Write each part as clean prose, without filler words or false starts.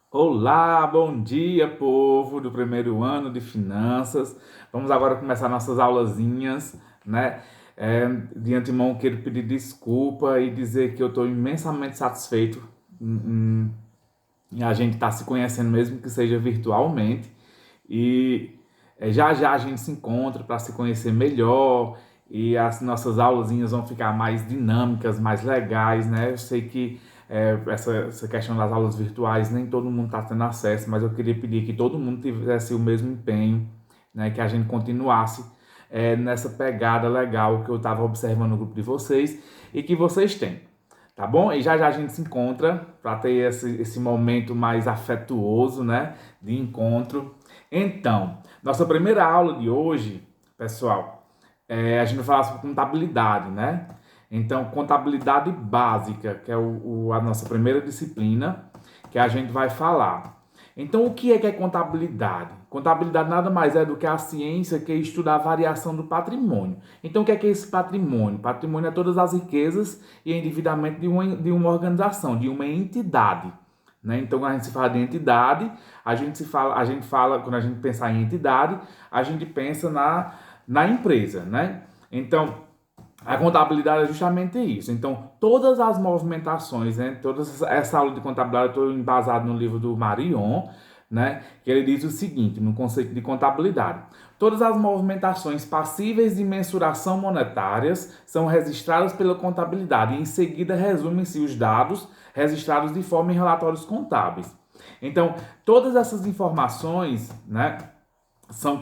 Olá, bom dia, povo do primeiro ano de finanças. Vamos agora começar nossas aulazinhas, né? De antemão, quero pedir desculpa e dizer que eu estou imensamente satisfeito em a gente estar se conhecendo, mesmo que seja virtualmente. E já já a gente se encontra para se conhecer melhor e as nossas aulazinhas vão ficar mais dinâmicas, mais legais, né? Eu sei que essa questão das aulas virtuais nem todo mundo está tendo acesso, mas eu queria pedir que todo mundo tivesse o mesmo empenho, né? Que a gente continuasse nessa pegada legal que eu estava observando no grupo de vocês e que vocês têm. Tá bom? E já já a gente se encontra para ter esse momento mais afetuoso, né? De encontro. Então, nossa primeira aula de hoje, pessoal, a gente vai falar sobre contabilidade, né? Então, contabilidade básica, que é a nossa primeira disciplina, que a gente vai falar. Então, o que é contabilidade? Contabilidade nada mais é do que a ciência que estuda a variação do patrimônio. Então, o que é esse patrimônio? Patrimônio é todas as riquezas e endividamento de uma organização, de uma entidade. Né? Então, quando a gente se fala de entidade, a gente fala, quando a gente pensar em entidade, a gente pensa na empresa, né? Então, a contabilidade é justamente isso. Então, todas as movimentações, né? Toda essa aula de contabilidade, eu estou embasado no livro do Marion, né? Que ele diz o seguinte, no conceito de contabilidade. Todas as movimentações passíveis de mensuração monetárias são registradas pela contabilidade e em seguida resumem-se os dados registrados de forma em relatórios contábeis. Então, todas essas informações, né?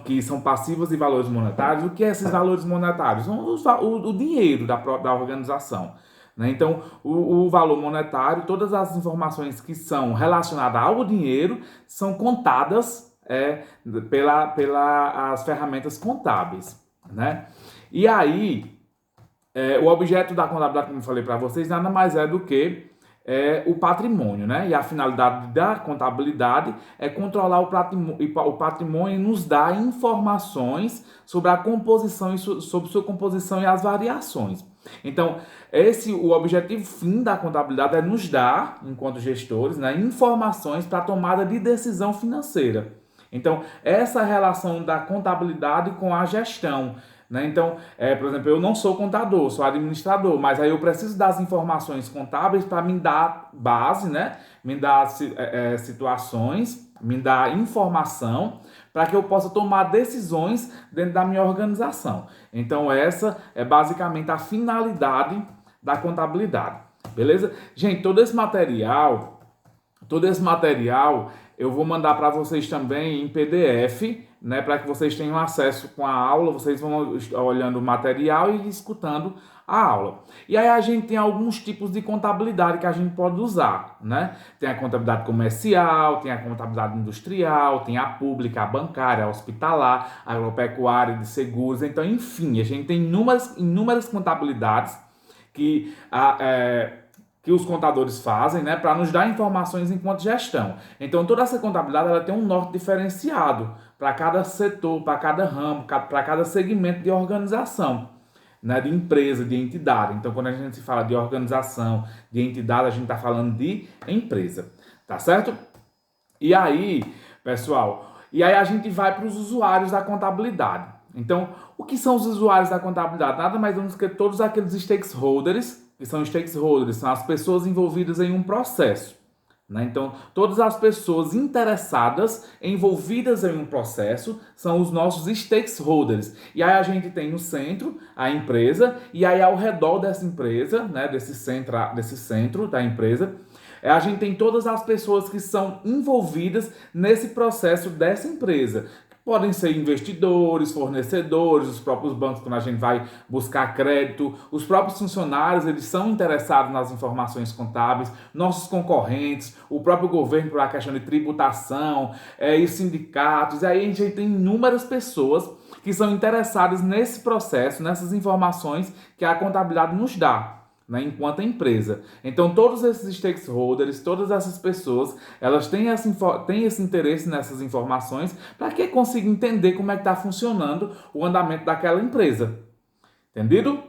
Que são passivos e valores monetários. O que é esses valores monetários? São o dinheiro da organização. Né? Então, o valor monetário, todas as informações que são relacionadas ao dinheiro são contadas pelas ferramentas contábeis. Né? E aí, o objeto da contabilidade, como eu falei para vocês, nada mais é do que o patrimônio, né? E a finalidade da contabilidade é controlar o patrimônio e nos dar informações sobre a composição e sobre sua composição e as variações. Então, o objetivo fim da contabilidade é nos dar, enquanto gestores, né, informações para a tomada de decisão financeira. Então, essa relação da contabilidade com a gestão. Né? Então, por exemplo, eu não sou contador, sou administrador, mas aí eu preciso das informações contábeis para me dar base, né? Me dar situações, me dar informação para que eu possa tomar decisões dentro da minha organização. Então, essa é basicamente a finalidade da contabilidade. Beleza? Gente, todo esse material eu vou mandar para vocês também em PDF, né, para que vocês tenham acesso com a aula, vocês vão olhando o material e escutando a aula. E aí a gente tem alguns tipos de contabilidade que a gente pode usar, né? Tem a contabilidade comercial, tem a contabilidade industrial, tem a pública, a bancária, a hospitalar, a agropecuária, de seguros. Então, enfim, a gente tem inúmeras contabilidades que que os contadores fazem, né, para nos dar informações enquanto gestão. Então, toda essa contabilidade ela tem um norte diferenciado para cada setor, para cada ramo, para cada segmento de organização, né, de empresa, de entidade. Então, quando a gente fala de organização, de entidade, a gente está falando de empresa, tá certo? E aí, pessoal, a gente vai para os usuários da contabilidade. Então, o que são os usuários da contabilidade? Nada mais do que todos aqueles stakeholders, são as pessoas envolvidas em um processo. Né? Então, todas as pessoas interessadas, envolvidas em um processo, são os nossos stakeholders. E aí a gente tem no centro a empresa, e aí ao redor dessa empresa, né, desse centro da empresa, a gente tem todas as pessoas que são envolvidas nesse processo dessa empresa. Podem ser investidores, fornecedores, os próprios bancos quando a gente vai buscar crédito, os próprios funcionários, eles são interessados nas informações contábeis, nossos concorrentes, o próprio governo por a questão de tributação, e os sindicatos, e aí a gente tem inúmeras pessoas que são interessadas nesse processo, nessas informações que a contabilidade nos dá. Né, enquanto empresa. Então, todos esses stakeholders, todas essas pessoas, elas têm esse interesse nessas informações para que consigam entender como é que está funcionando o andamento daquela empresa. Entendido?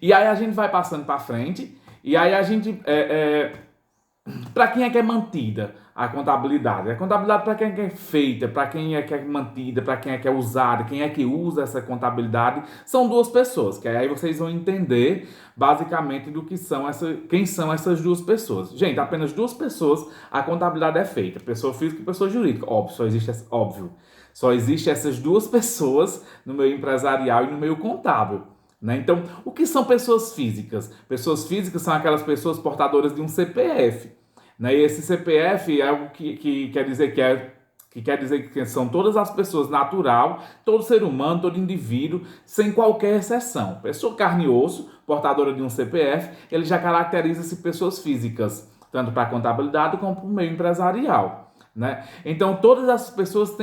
E aí a gente vai passando para frente, e aí a gente para quem é que é mantida a contabilidade? A contabilidade para quem é que é feita, para quem é que é mantida, para quem é que é usada, quem é que usa essa contabilidade, são duas pessoas, que aí vocês vão entender basicamente do que são quem são essas duas pessoas. Gente, apenas duas pessoas a contabilidade é feita, pessoa física e pessoa jurídica. Só existe essas duas pessoas no meio empresarial e no meio contábil. Né? Então, o que são pessoas físicas? Pessoas físicas são aquelas pessoas portadoras de um CPF. Né? E esse CPF é algo que quer dizer que são todas as pessoas natural, todo ser humano, todo indivíduo, sem qualquer exceção. Pessoa carne e osso, portadora de um CPF, ele já caracteriza-se pessoas físicas, tanto para a contabilidade como para o meio empresarial. Né? Então, todas essas pessoas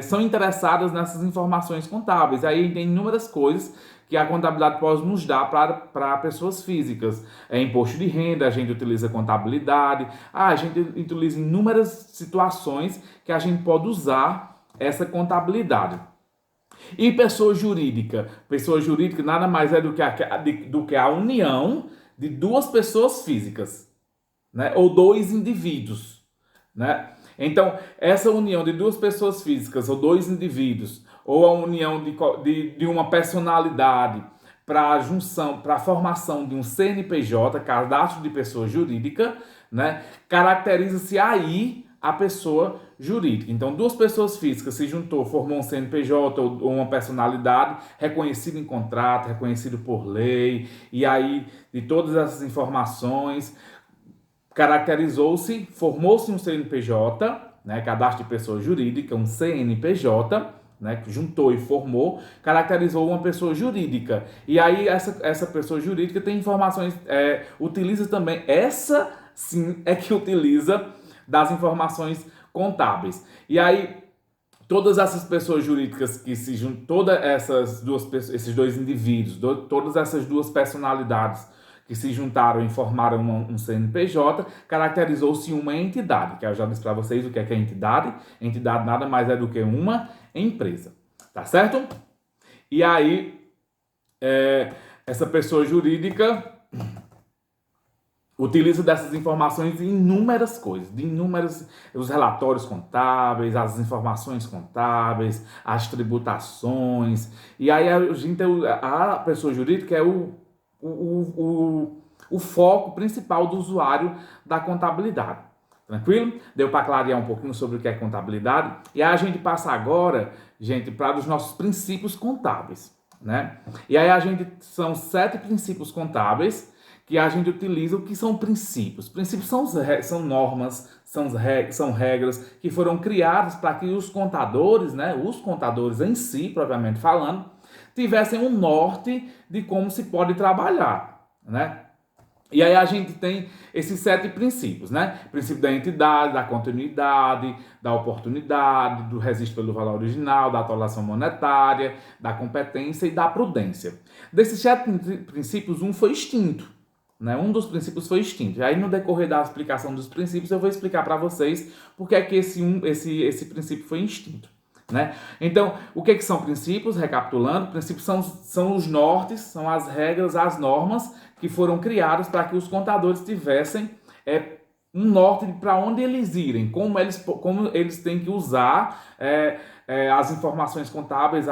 são interessadas nessas informações contábeis. Aí tem inúmeras coisas que a contabilidade pode nos dar para pessoas físicas. Imposto de renda, a gente utiliza contabilidade, a gente utiliza inúmeras situações que a gente pode usar essa contabilidade. E pessoa jurídica? Pessoa jurídica nada mais é do que a união de duas pessoas físicas, né? Ou dois indivíduos. Né? Então, essa união de duas pessoas físicas ou dois indivíduos, ou a união de uma personalidade para a junção, para a formação de um CNPJ, cadastro de pessoa jurídica, né? Caracteriza-se aí a pessoa jurídica. Então, duas pessoas físicas se juntou, formou um CNPJ ou uma personalidade reconhecido em contrato, reconhecido por lei, e aí de todas essas informações caracterizou-se, formou-se um CNPJ, né, cadastro de pessoa jurídica, um CNPJ, né, que juntou e formou, caracterizou uma pessoa jurídica. E aí essa pessoa jurídica tem informações, utiliza também, essa sim é que utiliza das informações contábeis. E aí todas essas pessoas jurídicas que se juntam, esses dois indivíduos, todas essas duas personalidades que se juntaram e formaram um CNPJ, caracterizou-se uma entidade, que eu já disse para vocês o que é entidade. Entidade nada mais é do que uma empresa, tá certo? E aí, essa pessoa jurídica utiliza dessas informações em inúmeras coisas, os relatórios contábeis, as informações contábeis, as tributações, e aí a pessoa jurídica é o foco principal do usuário da contabilidade. Tranquilo? Deu para clarear um pouquinho sobre o que é contabilidade? E aí a gente passa agora, gente, para os nossos princípios contábeis, né? E aí são 7 princípios contábeis que a gente utiliza. O que são princípios? Princípios são normas, são regras que foram criadas para que os contadores, né, os contadores em si, propriamente falando, tivessem um norte de como se pode trabalhar, né? E aí a gente tem esses 7 princípios, né? Princípio da entidade, da continuidade, da oportunidade, do registro pelo valor original, da atualização monetária, da competência e da prudência. Desses 7 princípios, um foi extinto, né? Um dos princípios foi extinto. E aí no decorrer da explicação dos princípios eu vou explicar para vocês por que é que esse princípio foi extinto. Né? Então, o que são princípios? Recapitulando, princípios são os nortes, são as regras, as normas que foram criadas para que os contadores tivessem um norte para onde eles irem, como eles têm que usar as informações contábeis,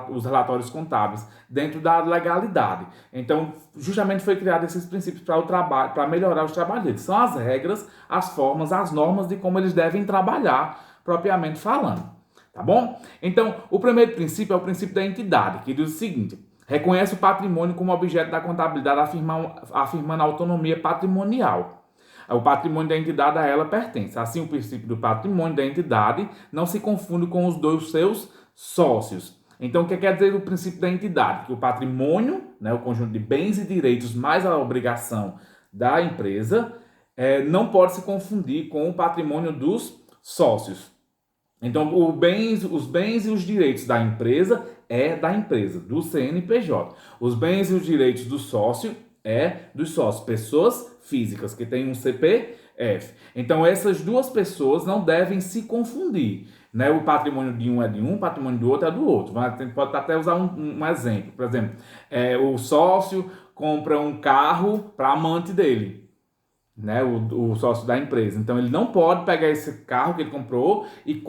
os relatórios contábeis, dentro da legalidade. Então, justamente foi criado esses princípios para melhorar os trabalhadores. São as regras, as formas, as normas de como eles devem trabalhar, propriamente falando. Tá bom? Então, o primeiro princípio é o princípio da entidade, que diz o seguinte: reconhece o patrimônio como objeto da contabilidade, afirmando a autonomia patrimonial. O patrimônio da entidade a ela pertence. Assim, o princípio do patrimônio da entidade não se confunde com os dos seus sócios. Então, o que quer dizer o princípio da entidade? Que o patrimônio, né, o conjunto de bens e direitos mais a obrigação da empresa, não pode se confundir com o patrimônio dos sócios. Então, os bens e os direitos da empresa é da empresa, do CNPJ. Os bens e os direitos do sócio é dos sócios, pessoas físicas que têm um CPF. Então, essas duas pessoas não devem se confundir. Né? O patrimônio de um é de um, o patrimônio do outro é do outro. A gente pode até usar um exemplo. Por exemplo, o sócio compra um carro para a amante dele. né, o sócio da empresa. Então ele não pode pegar esse carro que ele comprou e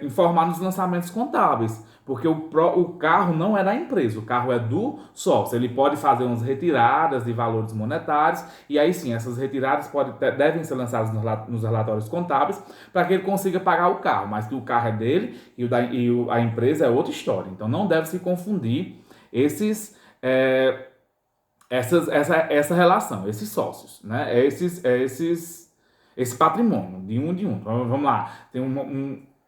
informar nos lançamentos contábeis, porque o carro não é da empresa, o carro é do sócio. Ele pode fazer umas retiradas de valores monetários e aí sim, essas retiradas devem ser lançadas nos relatórios contábeis para que ele consiga pagar o carro, mas que o carro é dele a empresa é outra história. Então não deve se confundir essa relação, esses sócios, né? Esse patrimônio de um. Então, vamos lá, tem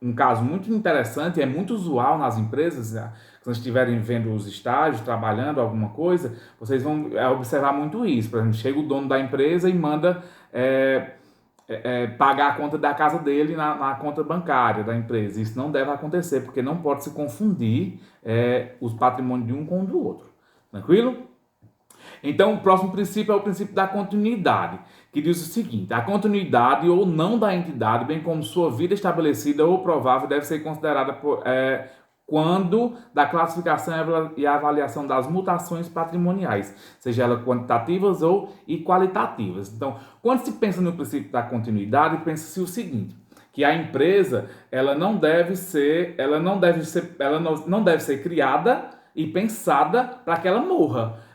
um caso muito interessante, é muito usual nas empresas, né? Se vocês estiverem vendo os estágios, trabalhando alguma coisa, vocês vão observar muito isso. Por exemplo, chega o dono da empresa e manda pagar a conta da casa dele na conta bancária da empresa. Isso não deve acontecer, porque não pode se confundir os patrimônios de um com o do outro. Tranquilo? Então, o próximo princípio é o princípio da continuidade, que diz o seguinte: a continuidade ou não da entidade, bem como sua vida estabelecida ou provável, deve ser considerada quando da classificação e avaliação das mutações patrimoniais, seja elas quantitativas ou qualitativas. Então, quando se pensa no princípio da continuidade, pensa-se o seguinte: que a empresa ela não deve ser criada e pensada para que ela morra.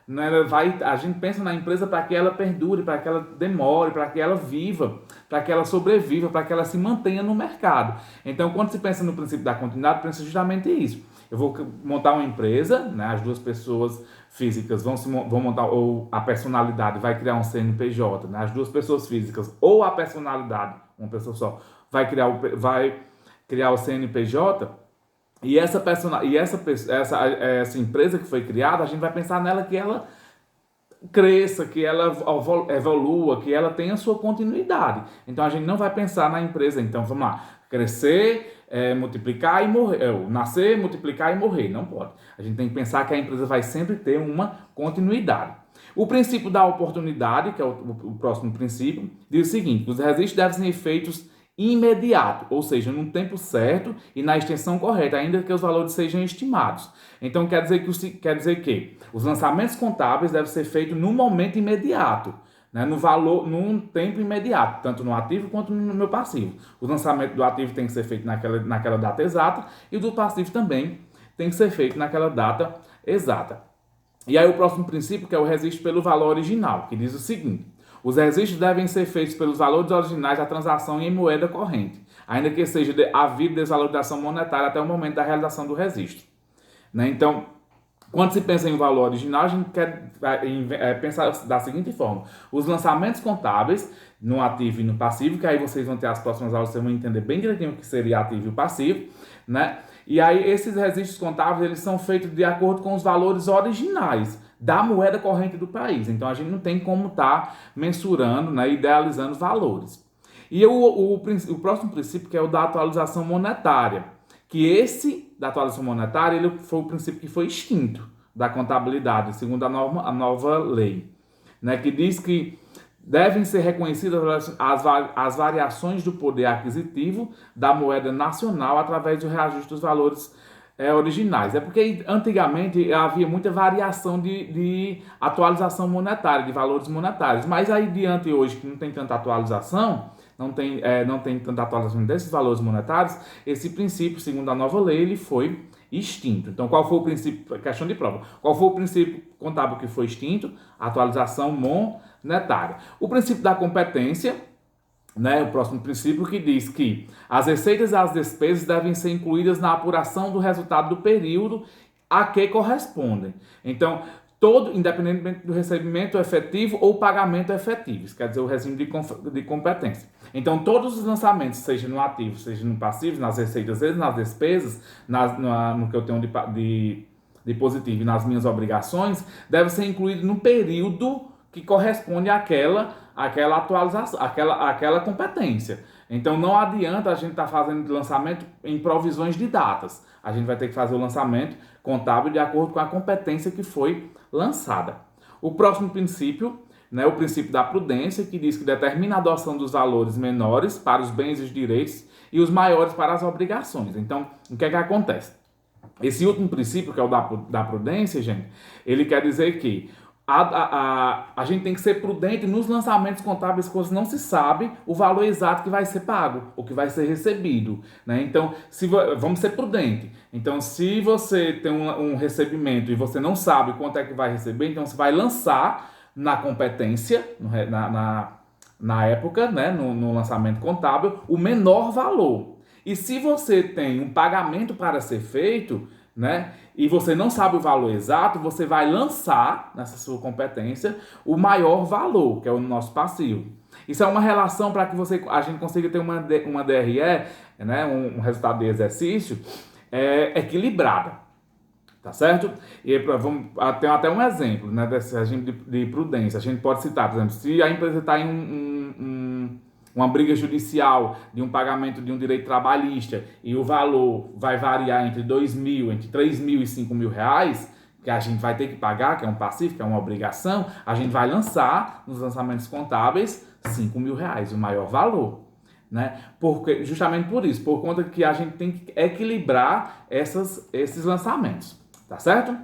A gente pensa na empresa para que ela perdure, para que ela demore, para que ela viva, para que ela sobreviva, para que ela se mantenha no mercado. Então, quando se pensa no princípio da continuidade, pensa justamente isso. Eu vou montar uma empresa, né? As duas pessoas físicas vão montar, ou a personalidade vai criar um CNPJ, né? As duas pessoas físicas ou a personalidade, uma pessoa só, vai criar o CNPJ. E essa empresa que foi criada, a gente vai pensar nela que ela cresça, que ela evolua, que ela tenha sua continuidade. Então a gente não vai pensar na empresa, então vamos lá, crescer, multiplicar e morrer, nascer, multiplicar e morrer, não pode. A gente tem que pensar que a empresa vai sempre ter uma continuidade. O princípio da oportunidade, que é o próximo princípio, diz o seguinte: os registros devem ser feitos imediato, ou seja, num tempo certo e na extensão correta, ainda que os valores sejam estimados. Então quer dizer que os lançamentos contábeis devem ser feitos no momento imediato, né, num tempo imediato, tanto no ativo quanto no meu passivo. O lançamento do ativo tem que ser feito naquela data exata e o do passivo também tem que ser feito naquela data exata. E aí o próximo princípio, que é o registro pelo valor original, que diz o seguinte: os registros devem ser feitos pelos valores originais da transação em moeda corrente, ainda que seja havido desvalorização monetária até o momento da realização do registro. Né? Então, quando se pensa em valor original, a gente quer pensar da seguinte forma: os lançamentos contábeis no ativo e no passivo, que aí vocês vão ter as próximas aulas, vocês vão entender bem direitinho o que seria ativo e passivo, né? E aí esses registros contábeis, eles são feitos de acordo com os valores originais da moeda corrente do país. Então a gente não tem como estar mensurando, né, idealizando valores. E o próximo princípio, que é o da atualização monetária, que esse da atualização monetária, ele foi o princípio que foi extinto da contabilidade, segundo a nova lei, né, que diz que devem ser reconhecidas as variações do poder aquisitivo da moeda nacional através do reajuste dos valores originais. É porque antigamente havia muita variação de atualização monetária, de valores monetários, mas aí diante hoje que não tem tanta atualização, não tem tanta atualização desses valores monetários, esse princípio, segundo a nova lei, ele foi extinto. Então, qual foi o princípio? Questão de prova. Qual foi o princípio contábil que foi extinto? Atualização monetária. O princípio da competência, né, o próximo princípio, que diz que as receitas e as despesas devem ser incluídas na apuração do resultado do período a que correspondem. Então, independentemente do recebimento efetivo ou pagamento efetivo, isso quer dizer o regime de competência. Então, todos os lançamentos, seja no ativo, seja no passivo, nas receitas e nas despesas, no que eu tenho de positivo e nas minhas obrigações, devem ser incluídos no período que corresponde àquela atualização, àquela competência. Então não adianta a gente estar fazendo lançamento em provisões de datas. A gente vai ter que fazer o lançamento contábil de acordo com a competência que foi lançada. O próximo princípio, né, o princípio da prudência, que diz que determina a adoção dos valores menores para os bens e os direitos e os maiores para as obrigações. Então, o que é que acontece? Esse último princípio, que é o da prudência, gente, ele quer dizer que a gente tem que ser prudente nos lançamentos contábeis, quando não se sabe o valor exato que vai ser pago, ou que vai ser recebido, né? Então, vamos ser prudentes. Então, se você tem um recebimento e você não sabe quanto é que vai receber, então você vai lançar na competência, na época, né, no lançamento contábil, o menor valor. E se você tem um pagamento para ser feito, né, e você não sabe o valor exato, você vai lançar nessa sua competência o maior valor, que é o nosso passivo. Isso é uma relação para que a gente consiga ter uma DRE, né, um resultado de exercício equilibrada. Tá certo? E tem até um exemplo, né, desse regime de prudência. A gente pode citar, por exemplo, se a empresa está em uma briga judicial de um pagamento de um direito trabalhista e o valor vai variar entre 2 mil, entre 3 mil e 5 mil reais, que a gente vai ter que pagar, que é um passivo, que é uma obrigação, a gente vai lançar nos lançamentos contábeis 5 mil reais, o maior valor. Né? Justamente por isso, por conta que a gente tem que equilibrar esses lançamentos. Tá certo?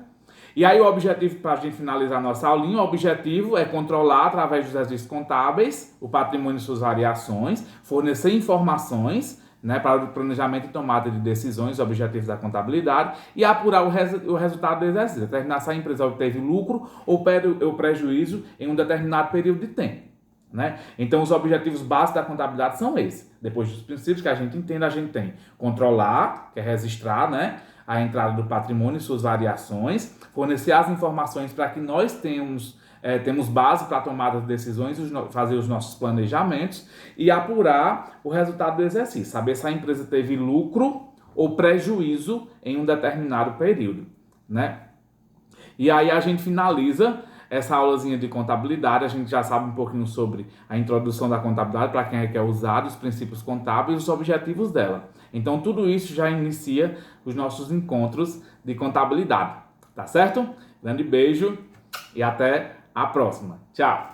E aí o objetivo, para a gente finalizar a nossa aulinha, o objetivo é controlar, através dos exercícios contábeis, o patrimônio e suas variações, fornecer informações, né, para o planejamento e tomada de decisões, objetivos da contabilidade, e apurar o resultado do exercício, determinar se a empresa obteve lucro ou prejuízo em um determinado período de tempo. Né? Então, os objetivos básicos da contabilidade são esses. Depois dos princípios que a gente entende, a gente tem controlar, que é registrar, né, a entrada do patrimônio e suas variações, fornecer as informações para que nós temos base para tomar as decisões, fazer os nossos planejamentos e apurar o resultado do exercício, saber se a empresa teve lucro ou prejuízo em um determinado período, né? E aí a gente finaliza essa aulazinha de contabilidade. A gente já sabe um pouquinho sobre a introdução da contabilidade, para quem quer usar, os princípios contábeis e os objetivos dela. Então, tudo isso já inicia os nossos encontros de contabilidade. Tá certo? Grande beijo e até a próxima. Tchau!